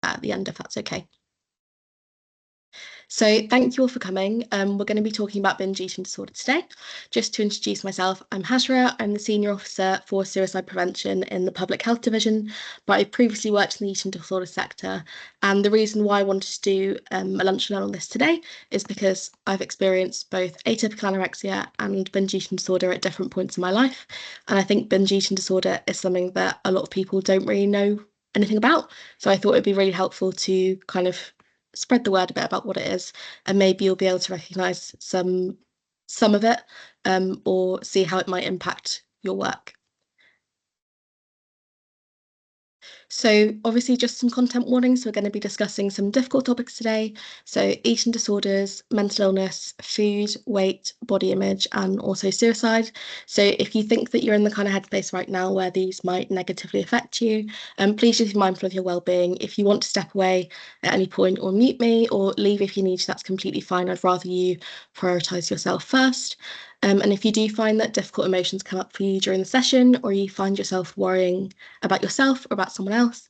at the end, if that's okay. So thank you all for coming. We're going to be talking about binge eating disorder today. Just to introduce myself, I'm Hajra. I'm the Senior Officer for Suicide Prevention in the Public Health Division, but I previously worked in the eating disorder sector. And the reason why I wanted to do a lunch and learn on this today is because I've experienced both atypical anorexia and binge eating disorder at different points in my life. And I think binge eating disorder is something that a lot of people don't really know anything about. So I thought it'd be really helpful to kind of spread the word a bit about what it is, and maybe you'll be able to recognise some of it, or see how it might impact your work. So obviously just some content warnings. We're going to be discussing some difficult topics today. So eating disorders, mental illness, food, weight, body image, and also suicide. So if you think that you're in the kind of headspace right now where these might negatively affect you, please just be mindful of your well-being. If you want to step away at any point or mute me or leave if you need to, that's completely fine. I'd rather you prioritise yourself first. And if you do find that difficult emotions come up for you during the session, or you find yourself worrying about yourself or about someone else,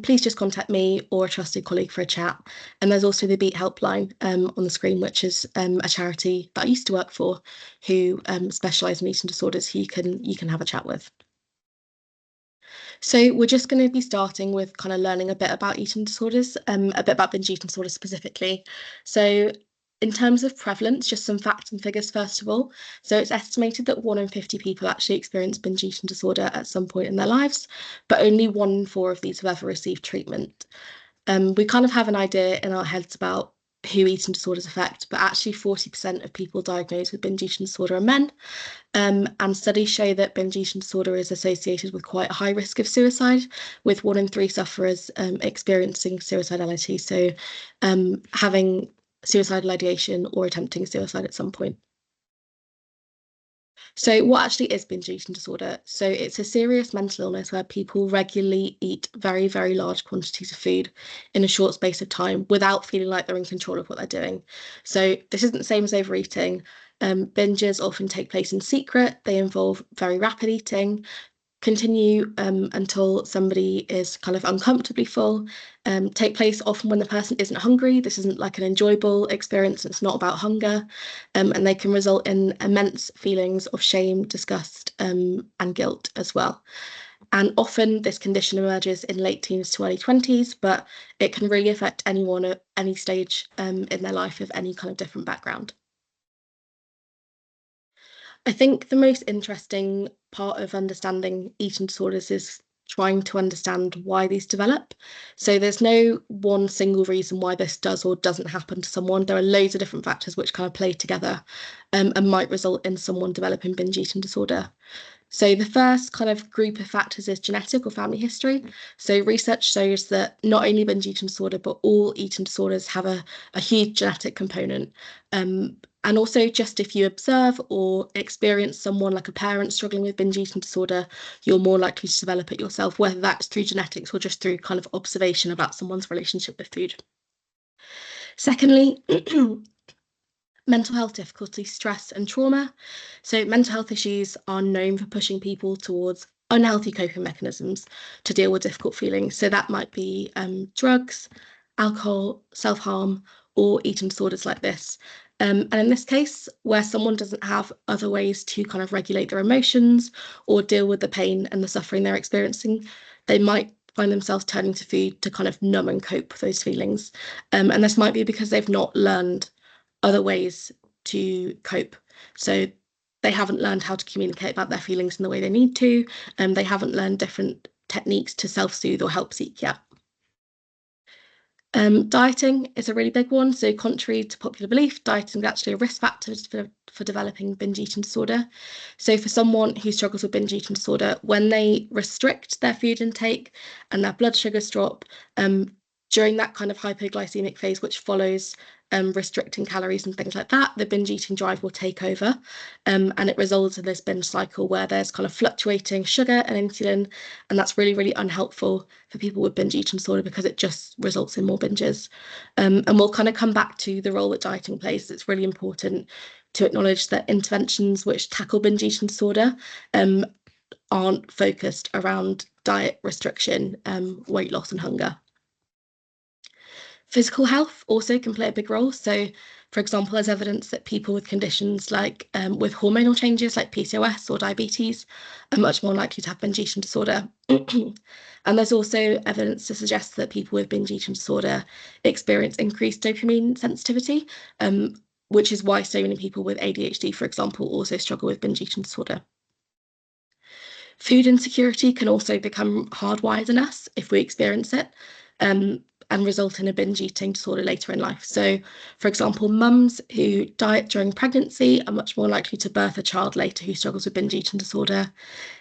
please just contact me or a trusted colleague for a chat. And there's also the Beat helpline on the screen, which is a charity that I used to work for, who specialise in eating disorders, who you can have a chat with. So we're just going to be starting with kind of learning a bit about eating disorders, a bit about binge eating disorders specifically. So in terms of prevalence, just some facts and figures first of all. So it's estimated that 1 in 50 people actually experience binge eating disorder at some point in their lives, but only 1 in 4 of these have ever received treatment. We kind of have an idea in our heads about who eating disorders affect, but actually 40% of people diagnosed with binge eating disorder are men. And studies show that binge eating disorder is associated with quite a high risk of suicide, with 1 in 3 sufferers experiencing suicidality. So having suicidal ideation or attempting suicide at some point. So what actually is binge eating disorder? So it's a serious mental illness where people regularly eat very, very large quantities of food in a short space of time without feeling like they're in control of what they're doing. So this isn't the same as overeating. Binges often take place in secret. They involve very rapid eating, continue until somebody is kind of uncomfortably full, take place often when the person isn't hungry. This isn't like an enjoyable experience. It's not about hunger. And they can result in immense feelings of shame, disgust, and guilt as well. And often this condition emerges in late teens to early 20s, but it can really affect anyone at any stage in their life of any kind of different background. I think the most interesting part of understanding eating disorders is trying to understand why these develop. So there's no one single reason why this does or doesn't happen to someone. There are loads of different factors which kind of play together, and might result in someone developing binge eating disorder. So the first kind of group of factors is genetic or family history. So research shows that not only binge eating disorder, but all eating disorders have a huge genetic component. And also just if you observe or experience someone like a parent struggling with binge eating disorder, you're more likely to develop it yourself, whether that's through genetics or just through kind of observation about someone's relationship with food. Secondly, mental health difficulties, stress, and trauma. So, mental health issues are known for pushing people towards unhealthy coping mechanisms to deal with difficult feelings. So, that might be drugs, alcohol, self harm, or eating disorders like this. And in this case, where someone doesn't have other ways to kind of regulate their emotions or deal with the pain and the suffering they're experiencing, they might find themselves turning to food to kind of numb and cope with those feelings. And this might be because they've not learned other ways to cope. So they haven't learned how to communicate about their feelings in the way they need to, and they haven't learned different techniques to self-soothe or help seek yet. Dieting is a really big one. So contrary to popular belief, dieting is actually a risk factor for developing binge eating disorder. So for someone who struggles with binge eating disorder, when they restrict their food intake and their blood sugars drop, during that kind of hypoglycemic phase, which follows restricting calories and things like that, the binge eating drive will take over. And it results in this binge cycle where there's kind of fluctuating sugar and insulin. And that's really, really unhelpful for people with binge eating disorder because it just results in more binges. And we'll kind of come back to the role that dieting plays. It's really important to acknowledge that interventions which tackle binge eating disorder aren't focused around diet restriction, weight loss, and hunger. Physical health also can play a big role. So, for example, there's evidence that people with conditions like with hormonal changes like PCOS or diabetes are much more likely to have binge eating disorder. And there's also evidence to suggest that people with binge eating disorder experience increased dopamine sensitivity, which is why so many people with ADHD, for example, also struggle with binge eating disorder. Food insecurity can also become hardwired in us if we experience it, um, and result in a binge eating disorder later in life. So, for example, mums who diet during pregnancy are much more likely to birth a child later who struggles with binge eating disorder.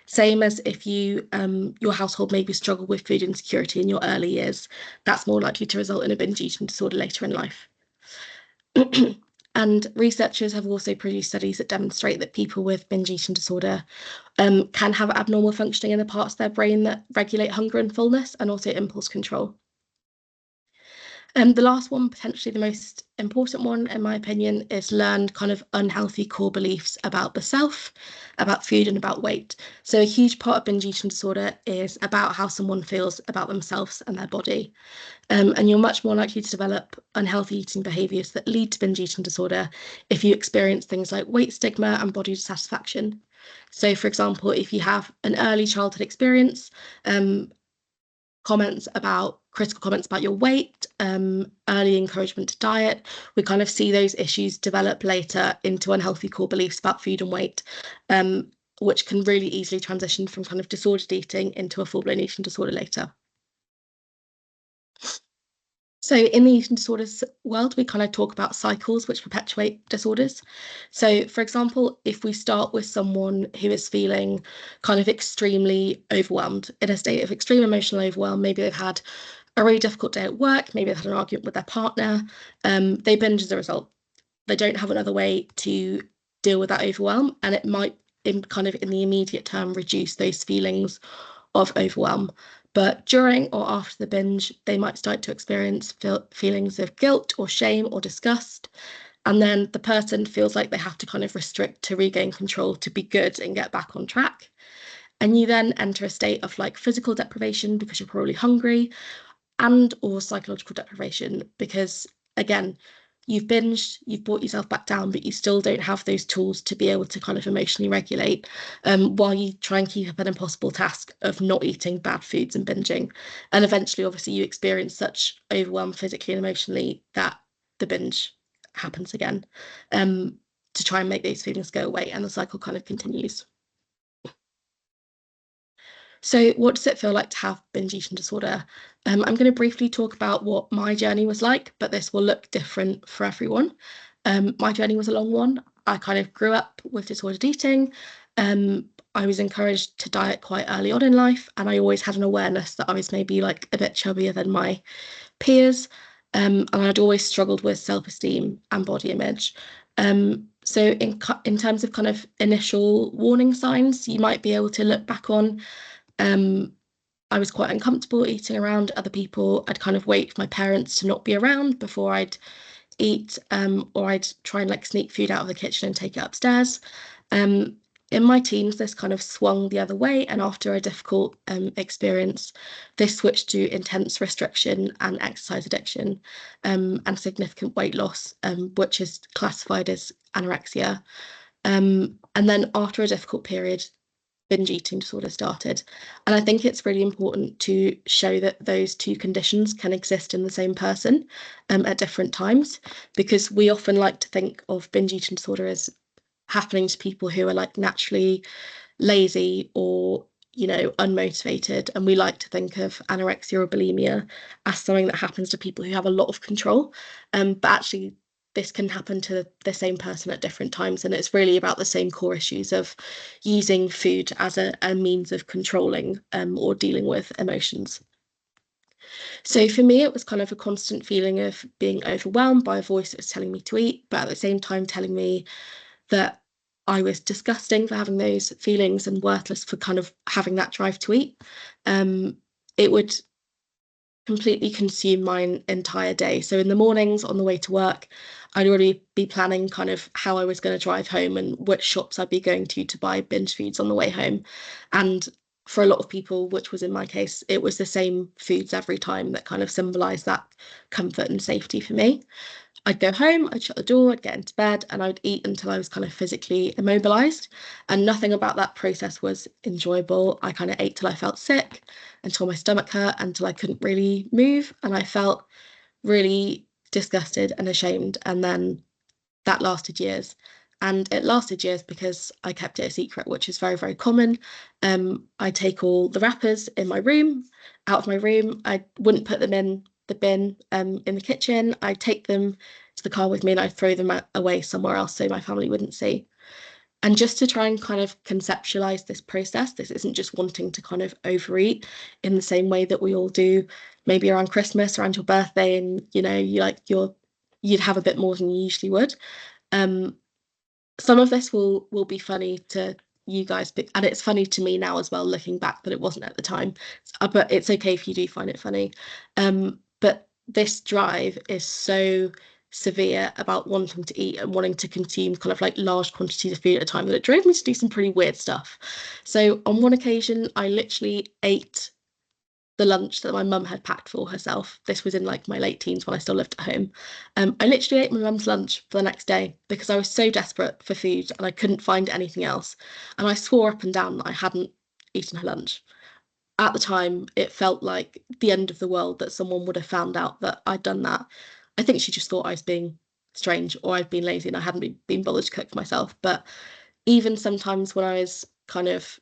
Same as if your household maybe struggle with food insecurity in your early years, that's more likely to result in a binge eating disorder later in life. And researchers have also produced studies that demonstrate that people with binge eating disorder can have abnormal functioning in the parts of their brain that regulate hunger and fullness and also impulse control. The last one, potentially the most important one, in my opinion, is learned kind of unhealthy core beliefs about the self, about food, and about weight. So, a huge part of binge eating disorder is about how someone feels about themselves and their body. And you're much more likely to develop unhealthy eating behaviours that lead to binge eating disorder if you experience things like weight stigma and body dissatisfaction. So, for example, if you have an early childhood experience, um, critical comments about your weight, early encouragement to diet, we kind of see those issues develop later into unhealthy core beliefs about food and weight, which can really easily transition from kind of disordered eating into a full-blown eating disorder later. So in the eating disorders world, we kind of talk about cycles which perpetuate disorders. So, for example, if we start with someone who is feeling kind of extremely overwhelmed, in a state of extreme emotional overwhelm, maybe they've had a really difficult day at work, maybe they've had an argument with their partner, they binge as a result. They don't have another way to deal with that overwhelm, and it might, in the immediate term, reduce those feelings of overwhelm. But during or after the binge, they might start to experience feelings of guilt or shame or disgust. And then the person feels like they have to kind of restrict to regain control to be good and get back on track. And you then enter a state of like physical deprivation because you're probably hungry, and or psychological deprivation because, again, you've binged, you've brought yourself back down, but you still don't have those tools to be able to kind of emotionally regulate, while you try and keep up an impossible task of not eating bad foods and binging. And eventually, obviously, you experience such overwhelm physically and emotionally that the binge happens again, um, to try and make those feelings go away, and the cycle kind of continues. So, what does it feel like to have binge eating disorder? I'm going to briefly talk about what my journey was like, but this will look different for everyone. My journey was a long one. I kind of grew up with disordered eating. I was encouraged to diet quite early on in life, and I always had an awareness that I was maybe like a bit chubbier than my peers. And I'd always struggled with self-esteem and body image. So in terms of kind of initial warning signs, you might be able to look back on, um, I was quite uncomfortable eating around other people. I'd kind of wait for my parents to not be around before I'd eat, or I'd try and like sneak food out of the kitchen and take it upstairs. Um, in my teens, this kind of swung the other way, and after a difficult experience, this switched to intense restriction and exercise addiction, and significant weight loss, which is classified as anorexia. And then after a difficult period, binge eating disorder started. And I think it's really important to show that those two conditions can exist in the same person, at different times, because we often like to think of binge eating disorder as happening to people who are like naturally lazy or, unmotivated. And we like to think of anorexia or bulimia as something that happens to people who have a lot of control. But actually, this can happen to the same person at different times. And it's really about the same core issues of using food as a means of controlling, or dealing with emotions. So for me, it was kind of a constant feeling of being overwhelmed by a voice that was telling me to eat, but at the same time telling me that I was disgusting for having those feelings and worthless for kind of having that drive to eat. It would completely consume my entire day. So in the mornings on the way to work, I'd already be planning kind of how I was going to drive home and which shops I'd be going to buy binge foods on the way home. And for a lot of people, which was in my case, it was the same foods every time that kind of symbolized that comfort and safety for me. I'd go home, I'd shut the door, I'd get into bed, and I'd eat until I was kind of physically immobilized. And nothing about that process was enjoyable. I kind of ate till I felt sick, until my stomach hurt, until I couldn't really move. And I felt really disgusted and ashamed. And then that lasted years. And it lasted years because I kept it a secret, which is very, very common. I take all the wrappers in my room, out of my room. I wouldn't put them in the bin in the kitchen. I'd take them to the car with me and I'd throw them away somewhere else so my family wouldn't see. And just to try and kind of conceptualize this process, this isn't just wanting to kind of overeat in the same way that we all do, maybe around Christmas, around your birthday, and you'd have a bit more than you usually would. Um, some of this will be funny to you guys, and it's funny to me now as well, looking back, but it wasn't at the time. But it's okay if you do find it funny. But this drive is so severe about wanting to eat and wanting to consume kind of like large quantities of food at a time that it drove me to do some pretty weird stuff. So on one occasion, I literally ate the lunch that my mum had packed for herself. This was in like my late teens when I still lived at home. I literally ate my mum's lunch for the next day because I was so desperate for food and I couldn't find anything else. And I swore up and down that I hadn't eaten her lunch. At the time, it felt like the end of the world that someone would have found out that I'd done that. I think she just thought I was being strange or I'd been lazy and I hadn't been bothered to cook for myself. But even sometimes when I was kind of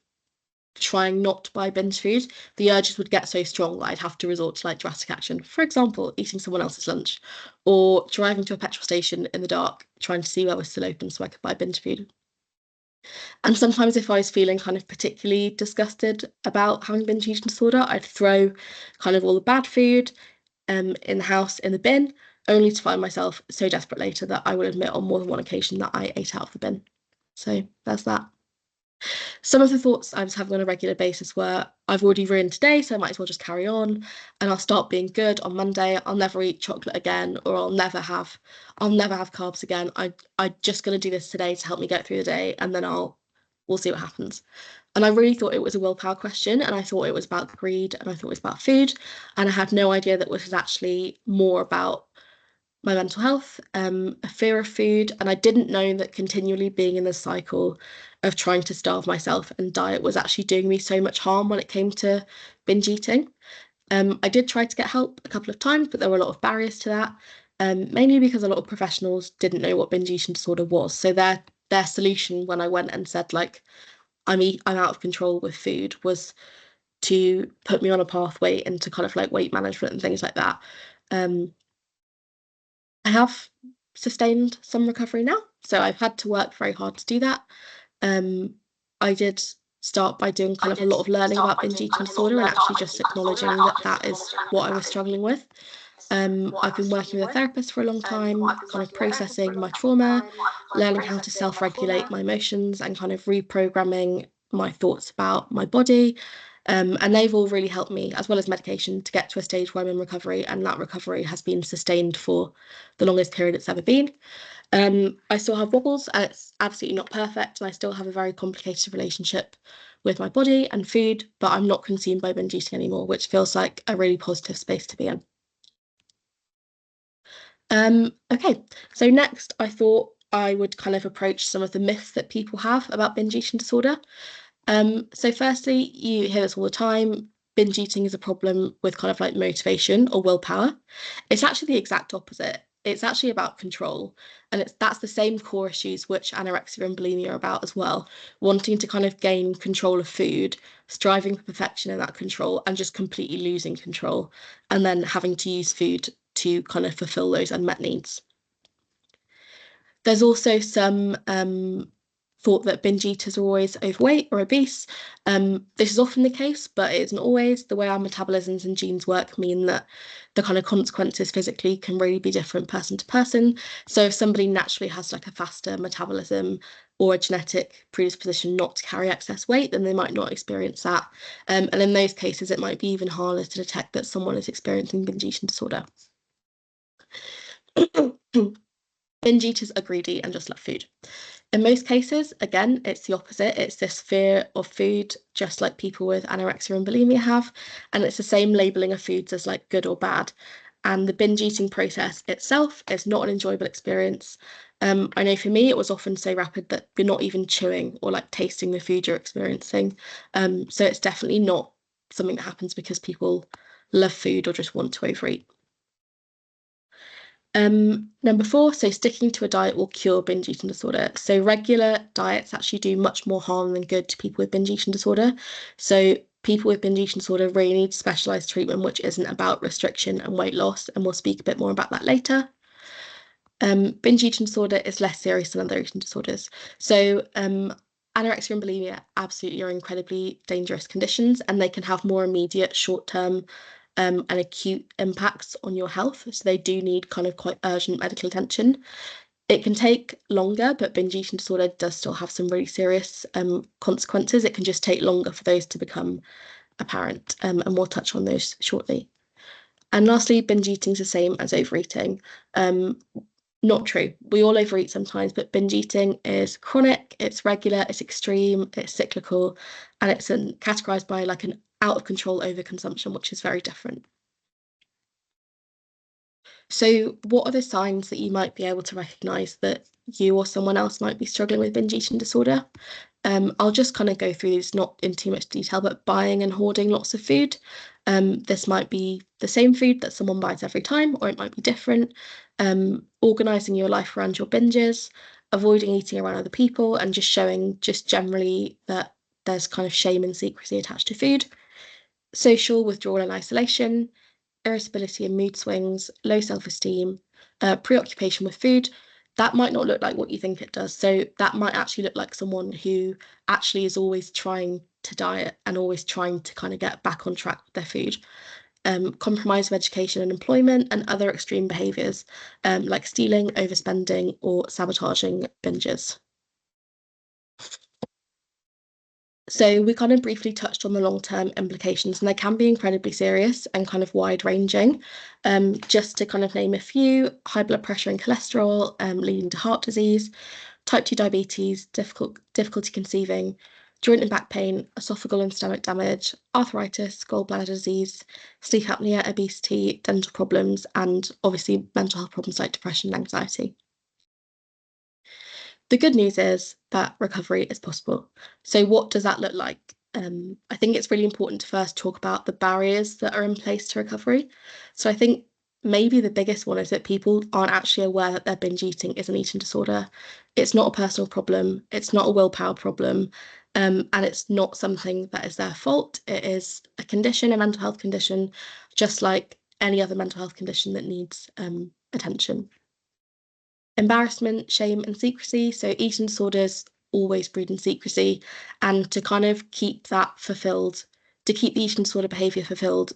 trying not to buy binge food, the urges would get so strong that I'd have to resort to like drastic action. For example, eating someone else's lunch or driving to a petrol station in the dark, trying to see where was still open so I could buy binge food. And sometimes if I was feeling kind of particularly disgusted about having binge eating disorder, I'd throw kind of all the bad food in the house in the bin, only to find myself so desperate later that I would admit on more than one occasion that I ate out of the bin. So there's that. Some of the thoughts I was having on a regular basis were, I've already ruined today, so I might as well just carry on, and I'll start being good on Monday. I'll never eat chocolate again, or I'll never have carbs again. I'm just gonna do this today to help me get through the day, and then we'll see what happens. And I really thought it was a willpower question, and I thought it was about greed, and I thought it was about food, and I had no idea that this was actually more about my mental health, a fear of food, and I didn't know that continually being in this cycle of trying to starve myself and diet was actually doing me so much harm when it came to binge eating. I did try to get help a couple of times, but there were a lot of barriers to that, mainly because a lot of professionals didn't know what binge eating disorder was. So their solution when I went and said like I'm out of control with food was to put me on a pathway into kind of like weight management and things like that. Um, I have sustained some recovery now, so I've had to work very hard to do that. Um, I did start by doing kind of a lot of learning about binge eating disorder and actually just acknowledging that that is what I was struggling with. I've been working with a therapist for a long time, kind of processing my trauma, learning how to self-regulate my emotions and kind of reprogramming my thoughts about my body. And they've all really helped me, as well as medication, to get to a stage where I'm in recovery, and that recovery has been sustained for the longest period it's ever been. I still have wobbles, and it's absolutely not perfect, and I still have a very complicated relationship with my body and food, but I'm not consumed by binge eating anymore, which feels like a really positive space to be in. Okay, so next I thought I would kind of approach some of the myths that people have about binge eating disorder. So firstly, you hear this all the time. Binge eating is a problem with kind of like motivation or willpower. It's actually the exact opposite. It's actually about control. And that's the same core issues which anorexia and bulimia are about as well. Wanting to kind of gain control of food, striving for perfection in that control, and just completely losing control, and then having to use food to kind of fulfill those unmet needs. There's also some thought that binge eaters are always overweight or obese. This is often the case, but it isn't always. The way our metabolisms and genes work mean that the kind of consequences physically can really be different person to person. So if somebody naturally has like a faster metabolism or a genetic predisposition not to carry excess weight, then they might not experience that. And in those cases, it might be even harder to detect that someone is experiencing binge eating disorder. Binge eaters are greedy and just love food. In most cases, again, it's the opposite. It's this fear of food, just like people with anorexia and bulimia have. And it's the same labeling of foods as like good or bad. And the binge eating process itself is not an enjoyable experience. I know for me, it was often so rapid that you're not even chewing or like tasting the food you're experiencing. So it's definitely not something that happens because people love food or just want to overeat. Number four, so sticking to a diet will cure binge eating disorder. So regular diets actually do much more harm than good to people with binge eating disorder. So people with binge eating disorder really need specialized treatment, which isn't about restriction and weight loss. And we'll speak a bit more about that later. Binge eating disorder is less serious than other eating disorders. So anorexia and bulimia absolutely are incredibly dangerous conditions, and they can have more immediate, short-term and acute impacts on your health. So they do need kind of quite urgent medical attention. It can take longer, but binge eating disorder does still have some really serious consequences. It can just take longer for those to become apparent, and we'll touch on those shortly. And lastly, binge eating is the same as overeating. Not true. We all overeat sometimes, but binge eating is chronic, it's regular, it's extreme, it's cyclical, and it's categorized by like an out of control overconsumption, which is very different. So, what are the signs that you might be able to recognize that you or someone else might be struggling with binge eating disorder? I'll just kind of go through these, not in too much detail, but buying and hoarding lots of food. This might be the same food that someone buys every time, or it might be different. Organizing your life around your binges, avoiding eating around other people, and just showing just generally that there's kind of shame and secrecy attached to food. Social withdrawal and isolation, irritability and mood swings, low self-esteem, preoccupation with food, that might not look like what you think it does. So that might actually look like someone who actually is always trying to diet and always trying to kind of get back on track with their food. Compromise of education and employment, and other extreme behaviours like stealing, overspending, or sabotaging binges. So we kind of briefly touched on the long-term implications, and they can be incredibly serious and kind of wide-ranging. Just to kind of name a few: high blood pressure and cholesterol, leading to heart disease, type 2 diabetes, difficulty conceiving, joint and back pain, esophageal and stomach damage, arthritis, gallbladder disease, sleep apnea, obesity, dental problems, and obviously mental health problems like depression and anxiety. The good news is that recovery is possible. So, what does that look like? I think it's really important to first talk about the barriers that are in place to recovery. So, I think maybe the biggest one is that people aren't actually aware that their binge eating is an eating disorder. It's not a personal problem, it's not a willpower problem, and it's not something that is their fault. It is a condition, a mental health condition, just like any other mental health condition that needs attention. Embarrassment, shame, and secrecy. So eating disorders always breed in secrecy, and to kind of keep that fulfilled, to keep the eating disorder behaviour fulfilled,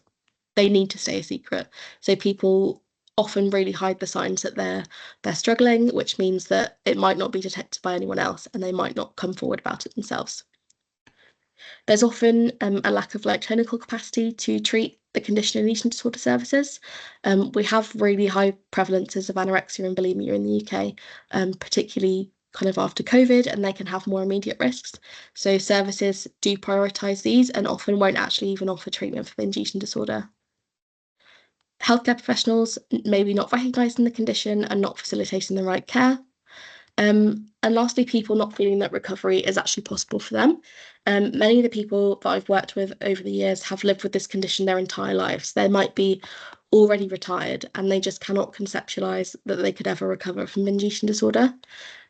they need to stay a secret. So people often really hide the signs that they're struggling, which means that it might not be detected by anyone else, and they might not come forward about it themselves. There's often a lack of like clinical capacity to treat the condition in eating disorder services. We have really high prevalences of anorexia and bulimia in the UK, particularly kind of after COVID, and they can have more immediate risks. So services do prioritise these and often won't actually even offer treatment for binge eating disorder. Healthcare professionals maybe not recognising the condition and not facilitating the right care. And lastly, people not feeling that recovery is actually possible for them. Many of the people that I've worked with over the years have lived with this condition their entire lives. They might be already retired and they just cannot conceptualize that they could ever recover from binge eating disorder.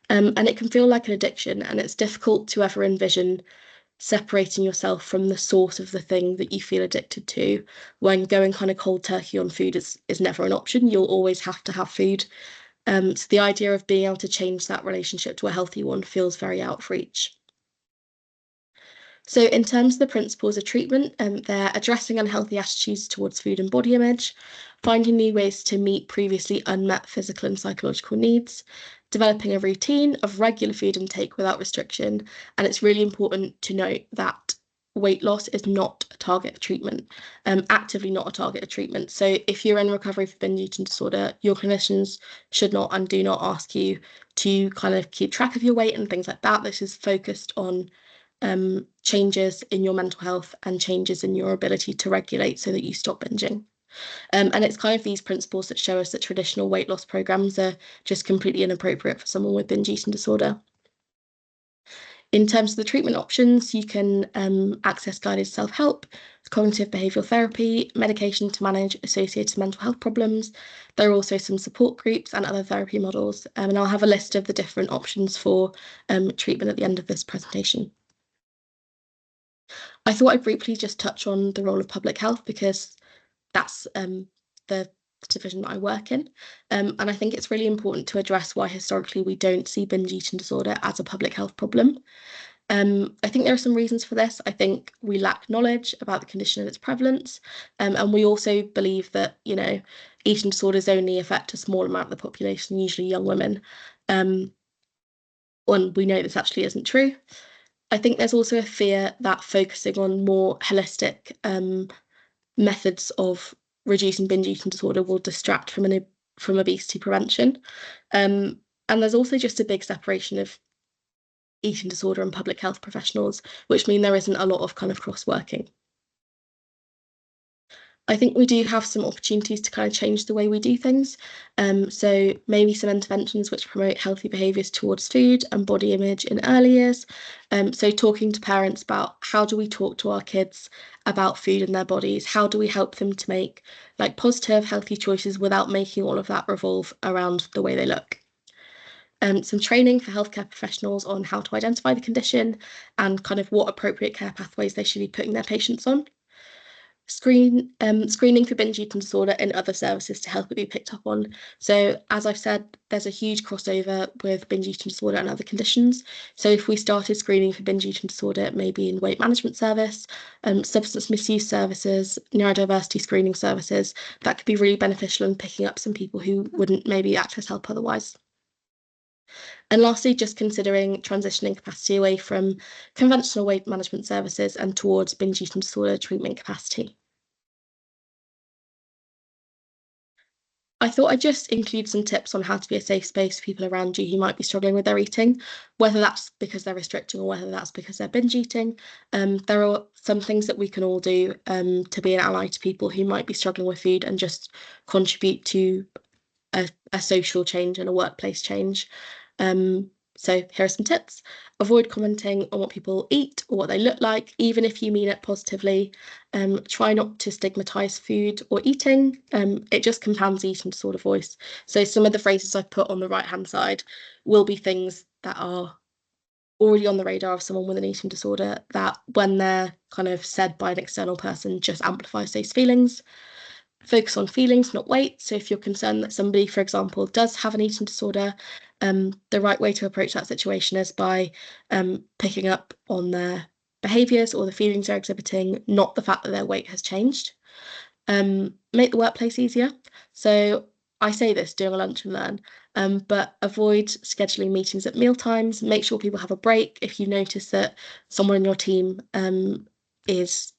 And it can feel like an addiction, and it's difficult to ever envision separating yourself from the source of the thing that you feel addicted to when going kind of cold turkey on food is never an option. You'll always have to have food. So the idea of being able to change that relationship to a healthy one feels very out of reach. So in terms of the principles of treatment, they're addressing unhealthy attitudes towards food and body image, finding new ways to meet previously unmet physical and psychological needs, developing a routine of regular food intake without restriction. And it's really important to note that weight loss is not a target of treatment, actively not a target of treatment. So if you're in recovery for binge eating disorder, your clinicians should not and do not ask you to kind of keep track of your weight and things like that. This is focused on changes in your mental health and changes in your ability to regulate so that you stop binging. And it's kind of these principles that show us that traditional weight loss programs are just completely inappropriate for someone with binge eating disorder. In terms of the treatment options, you can access guided self-help, cognitive behavioural therapy, medication to manage associated mental health problems. There are also some support groups and other therapy models, and I'll have a list of the different options for treatment at the end of this presentation. I thought I'd briefly just touch on the role of public health because that's the division that I work in. And I think it's really important to address why historically we don't see binge eating disorder as a public health problem. I think there are some reasons for this. I think we lack knowledge about the condition and its prevalence. And we also believe that, eating disorders only affect a small amount of the population, usually young women. And we know this actually isn't true. I think there's also a fear that focusing on more holistic methods of reducing binge eating disorder will distract from obesity prevention. And there's also just a big separation of eating disorder and public health professionals, which mean there isn't a lot of kind of cross-working. I think we do have some opportunities to kind of change the way we do things. So maybe some interventions which promote healthy behaviours towards food and body image in early years. So talking to parents about how do we talk to our kids about food and their bodies? How do we help them to make like positive, healthy choices without making all of that revolve around the way they look? Some training for healthcare professionals on how to identify the condition and kind of what appropriate care pathways they should be putting their patients on. Screening for binge eating disorder and other services to help it be picked up on. So as I've said, there's a huge crossover with binge eating disorder and other conditions. So if we started screening for binge eating disorder, maybe in weight management service, substance misuse services, neurodiversity screening services, that could be really beneficial in picking up some people who wouldn't maybe access help otherwise. And lastly, just considering transitioning capacity away from conventional weight management services and towards binge eating disorder treatment capacity. I thought I'd just include some tips on how to be a safe space for people around you who might be struggling with their eating, whether that's because they're restricting or whether that's because they're binge eating. There are some things that we can all do to be an ally to people who might be struggling with food and just contribute to a social change and a workplace change. So here are some tips. Avoid commenting on what people eat or what they look like, even if you mean it positively. Try not to stigmatise food or eating. It just compounds the eating disorder voice. So some of the phrases I've put on the right-hand side will be things that are already on the radar of someone with an eating disorder that when they're kind of said by an external person just amplifies those feelings. Focus on feelings, not weight. So if you're concerned that somebody, for example, does have an eating disorder, the right way to approach that situation is by picking up on their behaviours or the feelings they're exhibiting, not the fact that their weight has changed. Make the workplace easier. So I say this doing a lunch and learn, but avoid scheduling meetings at meal times. Make sure people have a break. If you notice that someone in your team is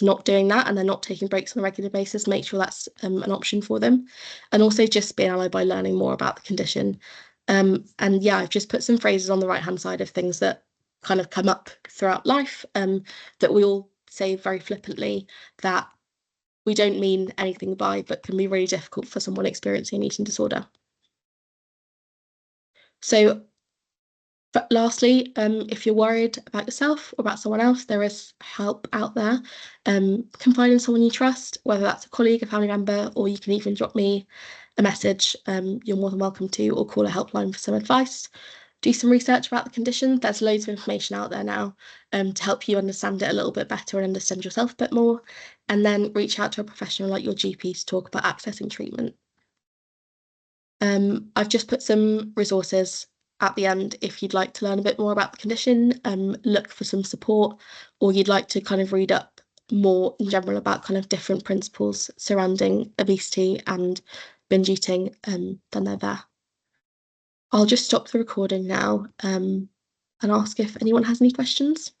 not doing that and they're not taking breaks on a regular basis, make sure that's an option for them. And also just be an ally by learning more about the condition. And yeah, I've just put some phrases on the right-hand side of things that kind of come up throughout life that we all say very flippantly that we don't mean anything by, but can be really difficult for someone experiencing an eating disorder. So but lastly, if you're worried about yourself or about someone else, there is help out there. Confide in someone you trust, whether that's a colleague, a family member, or you can even drop me a message. You're more than welcome to, or call a helpline for some advice. Do some research about the condition. There's loads of information out there now to help you understand it a little bit better and understand yourself a bit more. And then reach out to a professional like your GP to talk about accessing treatment. I've just put some resources at the end if you'd like to learn a bit more about the condition, look for some support, or you'd like to kind of read up more in general about kind of different principles surrounding obesity and binge eating, then they're there. I'll just stop the recording now and ask if anyone has any questions.